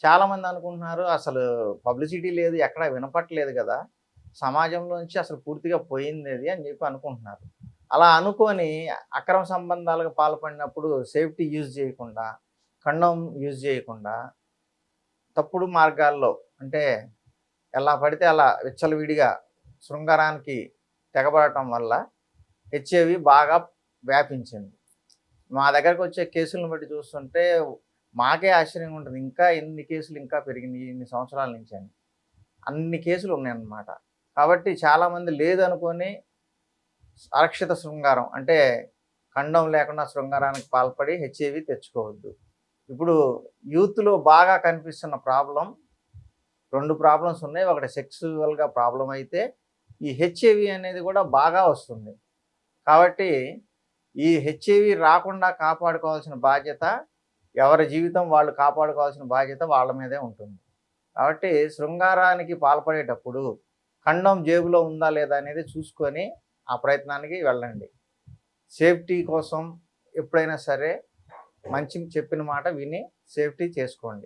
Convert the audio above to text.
చాలామంది అనుకుంటున్నారు అసలు పబ్లిసిటీ లేదు, ఎక్కడ వినపట్లేదు గదా! సమాజంలోంచి అసలు పూర్తిగా పోయిందది అని జెప్పి అనుకుంటున్నారు. అలా అనుకోని అక్రమ సంబంధాలకు పాల్పడినప్పుడు సేఫ్టీ యూజ్ జేయకుండా, కండోమ్ యూజ్ జేయకుండా తప్పుడు మార్గాల్లో అంటే ఎలా పడితే అలా విచ్చలవిడిగా శృంగారానికి తెగబడటం వల్ల హెచ్ఐవి బాగా వ్యాపించింది. మా దగ్గరకొచ్చే కేసులను బట్టి చూస్తుంటే మాకే ఆశ్చర్యంగా ఉంటుంది. ఇంకా ఎన్ని కేసులు ఇంకా పెరిగినియి ఇన్ని సంవత్సరాల నుంచి అని. అన్ని కేసులు ఉన్నాయన్నమాట. కాబట్టి చాలామంది లేదనుకోని అరక్షిత శృంగారం అంటే కండోమ్ లేకుండా శృంగారానికి పాల్పడి హెచ్ఐవి తెచ్చుకోవద్దు. ఇప్పుడు యూత్‌లో బాగా కనిపిస్తున్న ప్రాబ్లమ్ 2 ప్రాబ్లమ్స్ ఉన్నాయి. ఒకటి సెక్సువల్‌గా ప్రాబ్లమ్ అయితే, ఈ హెచ్ఐవి అనేది కూడా బాగా వస్తుంది. కాబట్టి ఈ హెచ్ఐవి రాకుండా కాపాడుకోవాల్సిన బాధ్యత ఎవరి జీవితం వాళ్ళు కాపాడుకోవాల్సిన బాధ్యత వాళ్ళ మీదే ఉంటుంది. కాబట్టి శృంగారానికి పాల్పడేటప్పుడు కండోమ్ జేబులో ఉందా లేదా అనేది చూసుకొని ఆ ప్రయత్నానికి వెళ్ళండి. సేఫ్టీ కోసం ఎప్పుడైనా సరే మంచి చెప్పిన మాట విని సేఫ్టీ చేసుకోండి.